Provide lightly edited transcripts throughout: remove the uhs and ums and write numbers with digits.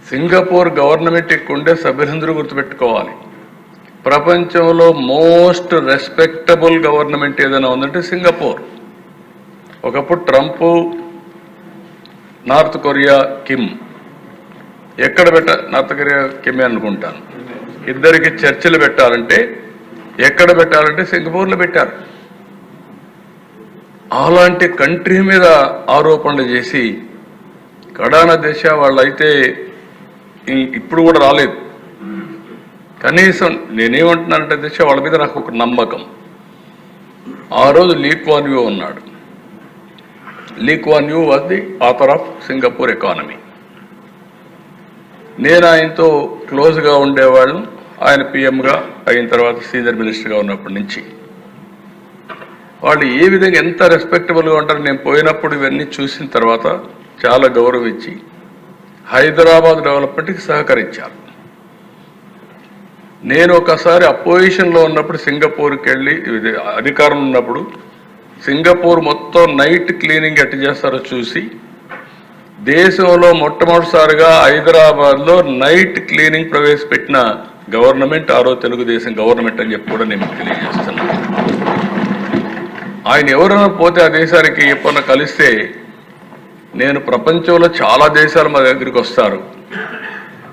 Singapore government ఉండే సభ్యులందరూ గుర్తుపెట్టుకోవాలి. ప్రపంచంలో మోస్ట్ రెస్పెక్టబుల్ గవర్నమెంట్ ఏదైనా ఉందంటే సింగపూర్. ఒకప్పుడు ట్రంప్, నార్త్ కొరియా కిమ్ ఎక్కడ నార్త్ కొరియా కిమ్ అనుకుంటాను, ఇద్దరికి చర్చలు పెట్టాలంటే ఎక్కడ పెట్టాలంటే సింగపూర్లో పెట్టారు. అలాంటి కంట్రీ మీద ఆరోపణలు చేసి కడాన దేశ వాళ్ళైతే ఇప్పుడు కూడా రాలేదు. కనీసం నేనేమంటున్నానంటే దేశ వాళ్ళ మీద నాకు ఒక నమ్మకం. ఆ రోజు లీ క్వాన్ యూ ఉన్నాడు. Lee Kuan Yew was the author of Singapore economy. నేను ఆయనతో క్లోజ్గా ఉండేవాళ్ళు. ఆయన పిఎంగా అయిన తర్వాత సీనియర్ మినిస్టర్గా ఉన్నప్పటి నుంచి వాళ్ళు ఏ విధంగా ఎంత రెస్పెక్టబుల్గా ఉంటారు. నేను పోయినప్పుడు ఇవన్నీ చూసిన తర్వాత చాలా గౌరవించి హైదరాబాద్ డెవలప్మెంట్కి సహకరించారు. నేను ఒకసారి అపోజిషన్లో ఉన్నప్పుడు సింగపూర్కి వెళ్ళి అధికారంలో ఉన్నప్పుడు సింగపూర్ మొత్తం నైట్ క్లీనింగ్ ఎట్టు చేస్తారో చూసి దేశంలో మొట్టమొదటిసారిగా హైదరాబాద్లో నైట్ క్లీనింగ్ ప్రవేశపెట్టిన గవర్నమెంట్ ఆ రోజు తెలుగుదేశం గవర్నమెంట్ అని చెప్పి కూడా నేను తెలియజేస్తున్నాను. ఆయన ఎవరైనా పోతే ఆ దేశానికి ఎప్పుడన్నా కలిస్తే నేను ప్రపంచంలో చాలా దేశాలు మా దగ్గరికి వస్తారు.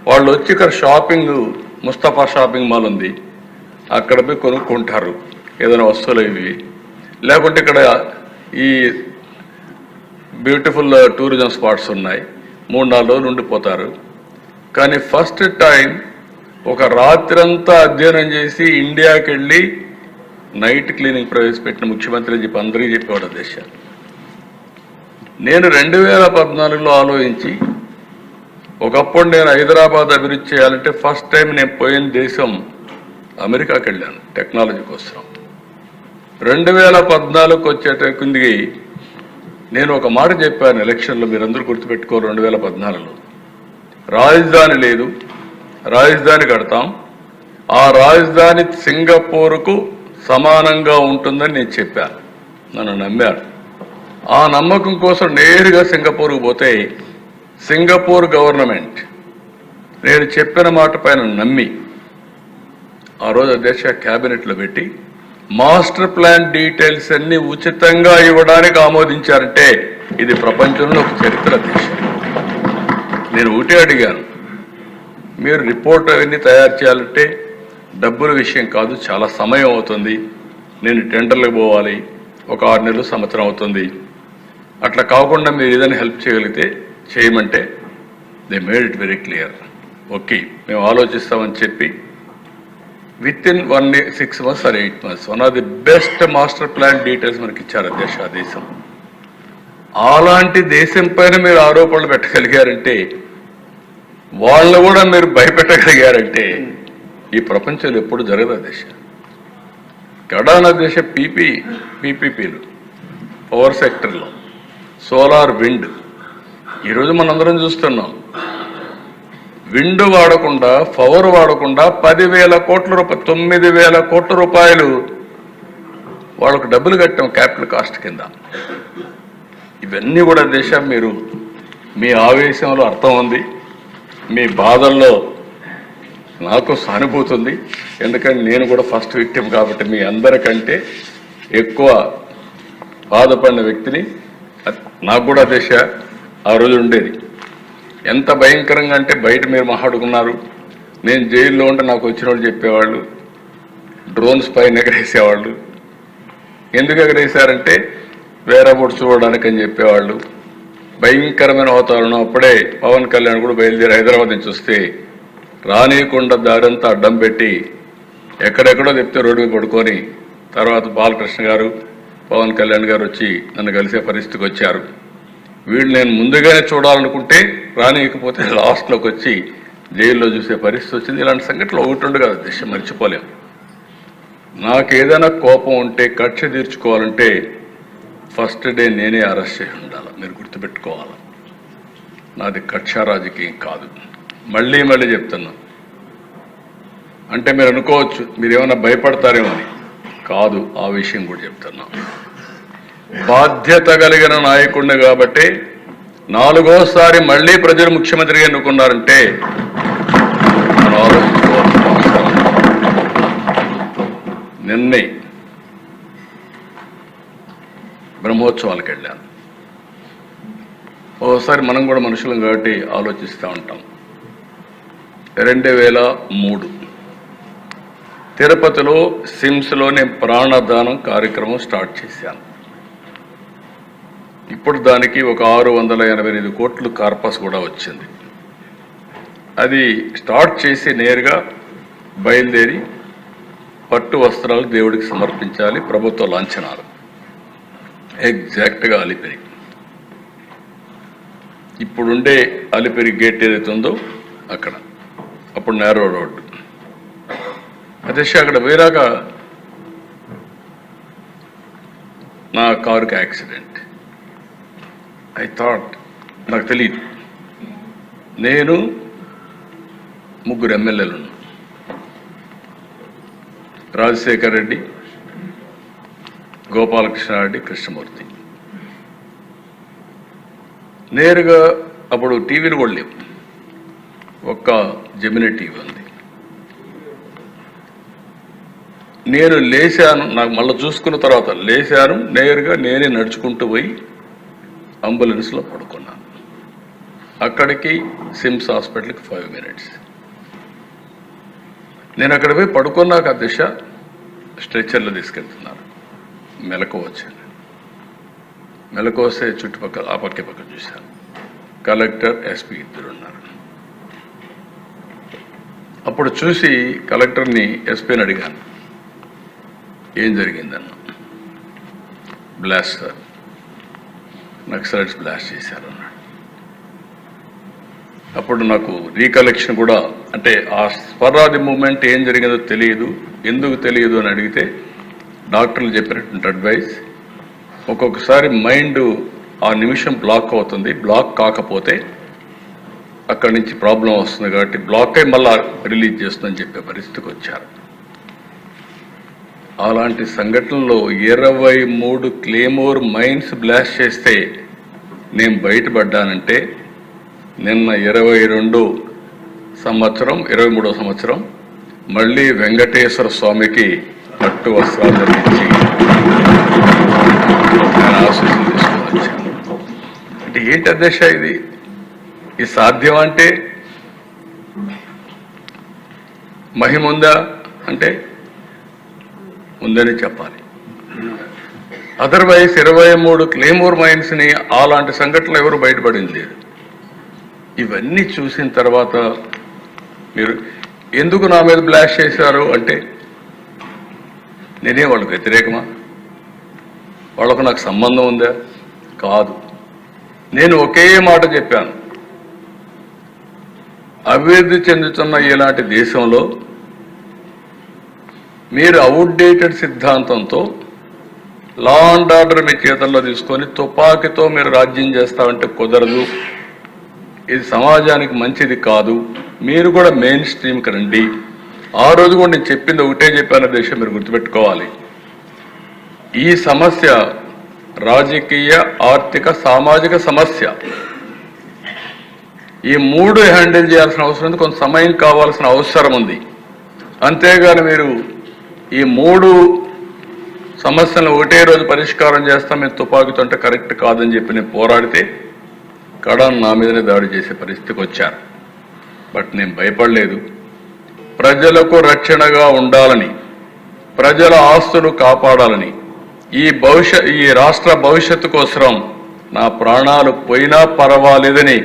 వాళ్ళు వచ్చి ఇక్కడ షాపింగ్ ముస్తఫా షాపింగ్ మాల్ ఉంది, అక్కడ పోయి కొనుక్కుంటారు ఏదైనా వస్తువులు ఇవి. లేకుంటే ఇక్కడ ఈ బ్యూటిఫుల్ టూరిజం స్పాట్స్ ఉన్నాయి, 3-4 రోజులు ఉండిపోతారు. కానీ ఫస్ట్ టైం ఒక రాత్రంతా అధ్యయనం చేసి ఇండియాకి వెళ్ళి నైట్ క్లీనింగ్ ప్రవేశపెట్టిన ముఖ్యమంత్రి అని చెప్పి అందరికీ చెప్పేవాడు దేశాలు. నేను 2014లో ఆలోచించి ఒకప్పుడు నేను హైదరాబాద్ అభివృద్ధి చేయాలంటే ఫస్ట్ టైం నేను పోయిన దేశం అమెరికాకి వెళ్ళాను టెక్నాలజీ కోసం. 2014కు వచ్చేటకుందికి నేను ఒక మాట చెప్పాను ఎలక్షన్లో, మీరందరూ గుర్తుపెట్టుకోరు. 2014లో రాజధాని లేదు, రాజధాని కడతాం, ఆ రాజధాని సింగపూర్కు సమానంగా ఉంటుందని నేను చెప్పాను. నన్ను నమ్మారు. ఆ నమ్మకం కోసం నేరుగా సింగపూర్కు పోతే సింగపూర్ గవర్నమెంట్ నేను చెప్పిన మాట పైన నమ్మి ఆ రోజు దేశ క్యాబినెట్లో పెట్టి మాస్టర్ ప్లాన్ డీటెయిల్స్ అన్ని ఉచితంగా ఇవ్వడానికి ఆమోదించారంటే ఇది ప్రపంచంలో ఒక చరిత్ర దేశం. నేను ఒకటే అడిగాను, మీరు రిపోర్ట్ అవన్నీ తయారు చేయాలంటే డబ్బుల విషయం కాదు, చాలా సమయం అవుతుంది, నేను టెండర్లకు పోవాలి, ఒక 6 నెలలు సంవత్సరం అవుతుంది. అట్లా కాకుండా మీరు ఏదైనా హెల్ప్ చేయగలిగితే చేయమంటే they made it very clear. Okay మేము ఆలోచిస్తామని చెప్పి with in 6 months or 8 months one of the best master plan details మనకి ఇచ్చారు దేశం. అలాంటి దేశం పైన మీరు ఆరోపణలు పెట్టగలిగారంటే, వాళ్ళు కూడా మీరు భయపెట్టగలిగారంటే ఈ ప్రపంచంలో ఎప్పుడు జరగదు దేశ. కడాన దేశ పీపీపీలు పవర్ సెక్టర్లో సోలార్, విండ్ ఈరోజు మనందరం చూస్తున్నాం. విండ్ వాడకుండా, పవర్ వాడకుండా 10,000 కోట్ల రూపాయలు, 9,000 కోట్ల రూపాయలు వాళ్ళకు డబ్బులు కట్టాం క్యాపిటల్ కాస్ట్ కింద. ఇవన్నీ కూడా దేశం మీరు మీ ఆవేశంలో అర్థం ఉంది, మీ బాధల్లో నాకు సానుభూతి ఉంది. ఎందుకంటే నేను కూడా ఫస్ట్ విక్టిమ్ కాబట్టి మీ అందరికంటే ఎక్కువ బాధపడిన వ్యక్తిని. నాకు కూడా దేశ ఆ రోజు ఉండేది ఎంత భయంకరంగా అంటే బయట మీరు మాట్లాడుకున్నారు. నేను జైల్లో ఉంటే నాకు వచ్చిన వాళ్ళు చెప్పేవాళ్ళు డ్రోన్స్ పైన ఎగరేసేవాళ్ళు. ఎందుకు ఎగరేసారంటే వేరే బోట్ చూడడానికి అని చెప్పేవాళ్ళు. భయంకరమైన వాతావరణం. అప్పుడే పవన్ కళ్యాణ్ కూడా బయలుదేరి హైదరాబాద్ నుంచి వస్తే రానియకుండా దారంతా అడ్డం పెట్టి ఎక్కడెక్కడో చెప్తే రోడ్డు మీద పడుకొని తర్వాత బాలకృష్ణ గారు, పవన్ కళ్యాణ్ గారు వచ్చి నన్ను కలిసే పరిస్థితికి వచ్చారు. వీళ్ళు నేను ముందుగానే చూడాలనుకుంటే రానియకపోతే లాస్ట్లోకి వచ్చి జైల్లో చూసే పరిస్థితి వచ్చింది. ఇలాంటి సంఘటనలు ఒకటి ఉండు కదా దేశం, మర్చిపోలేం. నాకు ఏదైనా కోపం ఉంటే, కక్ష తీర్చుకోవాలంటే ఫస్ట్ డే నేనే అరెస్ట్ చేసి ఉండాలి. మీరు గుర్తుపెట్టుకోవాలి, నాది కక్ష రాజకీయం కాదు. మళ్ళీ చెప్తున్నా. అంటే మీరు అనుకోవచ్చు మీరేమైనా భయపడతారేమో అని. కాదు, ఆ విషయం కూడా చెప్తున్నా. బాధ్యత కలిగిన నాయకుడిని కాబట్టి 4వ సారి మళ్ళీ ప్రజలు ముఖ్యమంత్రిగా ఎన్నుకున్నారంటే మనం ఆలోచించుకోవాల్సిన అవసరం. నిన్నే బ్రహ్మోత్సవాలకు వెళ్ళాను. ఓసారి మనం కూడా మనుషులం కాబట్టి ఆలోచిస్తూ ఉంటాం. 2003 తిరుపతిలో సిమ్స్లో నేను ప్రాణదానం కార్యక్రమం స్టార్ట్ చేశాను. ఇప్పుడు దానికి ఒక 688 కోట్లు కార్పస్ కూడా వచ్చింది. అది స్టార్ట్ చేసి నేరుగా బయలుదేరి పట్టు వస్త్రాలు దేవుడికి సమర్పించాలి, ప్రభుత్వ లాంఛనాలు. ఎగ్జాక్ట్గా అలిపిరి, ఇప్పుడుండే అలిపిరి గేట్ ఏదైతే ఉందో అక్కడ, అప్పుడు నేరో రోడ్డు. అదే అక్కడ పోయినాక నా కారుకి యాక్సిడెంట్. ఐ థాట్, నాకు తెలియదు, నేను 3 ఎమ్మెల్యేలు ఉన్నా, రాజశేఖర్ రెడ్డి, గోపాలకృష్ణారెడ్డి, కృష్ణమూర్తి. నేరుగా అప్పుడు టీవీలు కూడా లేవు, ఒక్క జెమినీ టీవీ ఉంది. నేను లేచాను, నాకు మళ్ళీ చూసుకున్న తర్వాత లేచాను, నేరుగా నేనే నడుచుకుంటూ పోయి అంబులెన్స్లో పడుకున్నాను. అక్కడికి సిమ్స్ హాస్పిటల్కి 5 minutes. నేను అక్కడ పోయి పడుకున్నాక దిశ స్ట్రెచ్చర్లో తీసుకెళ్తున్నారు. మెలకు వచ్చాను. మెలకు వస్తే చుట్టుపక్కల ఆ పక్క చూశాను. కలెక్టర్, ఎస్పీ ఇద్దరు ఉన్నారు. అప్పుడు చూసి కలెక్టర్ని, ఎస్పీని అడిగాను, ఏం జరిగిందన్న. బ్లాస్ట్ సార్, నక్సలైట్స్ బ్లాస్ట్ చేశారు అన్నాడు. అప్పుడు నాకు రీకలెక్షన్ కూడా, అంటే ఆ స్పరాది మూమెంట్ ఏం జరిగిందో తెలియదు, ఎందుకు తెలియదు అని అడిగితే డాక్టర్లు చెప్పినటువంటి అడ్వైస్, ఒక్కొక్కసారి మైండ్ ఆ నిమిషం బ్లాక్ అవుతుంది, బ్లాక్ కాకపోతే అక్కడి నుంచి ప్రాబ్లం వస్తుంది కాబట్టి బ్లాక్ అయి మళ్ళా రిలీజ్ చేస్తుందని చెప్పే పరిస్థితికి వచ్చారు. అలాంటి సంఘటనలో 23 క్లేమోర్ మైన్స్ బ్లాస్ట్ చేస్తే నేను బయటపడ్డానంటే నిన్న 22వ సంవత్సరం 23వ సంవత్సరం మళ్ళీ వెంకటేశ్వర స్వామికి పట్టు వస్త్రాలు ధరించి నేను ఆశీస్సులు తీసుకొని వచ్చాను. అంటే ఏంటి అధ్యక్ష ఇది సాధ్యం అంటే మహిముందా అంటే ఉందని చెప్పాలి. అదర్వైజ్ 23 క్లేమోర్ మైన్స్ని అలాంటి సంఘటనలు ఎవరు బయటపడింది లేదు. ఇవన్నీ చూసిన తర్వాత మీరు ఎందుకు నా మీద బ్లాస్ట్ చేశారు అంటే నేనే వాళ్ళకి వ్యతిరేకమా? వాళ్ళకు నాకు సంబంధం ఉందా? కాదు. నేను ఒకే మాట చెప్పాను, అభివృద్ధి చెందుతున్న ఇలాంటి దేశంలో మీరు అవుట్డేటెడ్ సిద్ధాంతంతో లా అండ్ ఆర్డర్ మీ చేతుల్లో తీసుకొని తుపాకీతో మీరు రాజ్యం చేస్తామంటే కుదరదు. ఇది సమాజానికి మంచిది కాదు. మీరు కూడా మెయిన్ స్ట్రీమ్కి రండి. ఆ రోజు కూడా నేను చెప్పింది ఒకటే చెప్పాను దేశం, మీరు గుర్తుపెట్టుకోవాలి. ఈ సమస్య రాజకీయ, ఆర్థిక, సామాజిక సమస్య. ఈ 3 హ్యాండిల్ చేయాల్సిన అవసరం ఉంది, కొంత సమయం కావాల్సిన అవసరం ఉంది. అంతేగాని మీరు ఈ 3 సమస్యలను ఒకటే రోజు పరిష్కారం చేస్తాం మేము తుపాకీతో అంటే కరెక్ట్ కాదని చెప్పి నేను పోరాడితే కడాన్ నా మీదనే దాడి చేసే పరిస్థితికి వచ్చారు. బట్ నేను భయపడలేదు. ప్రజలకు రక్షణగా ఉండాలని, ప్రజల ఆస్తులు కాపాడాలని, ఈ రాష్ట్ర భవిష్యత్తు కోసం నా ప్రాణాలు పోయినా పర్వాలేదని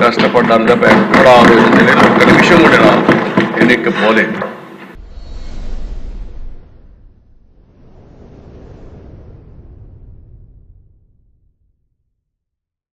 కష్టపడ్డాను తప్ప ఎక్కడ ఆలోచించలేదు. ఒక్క నిమిషం కూడా నేను ఎన్నికపోలేదు.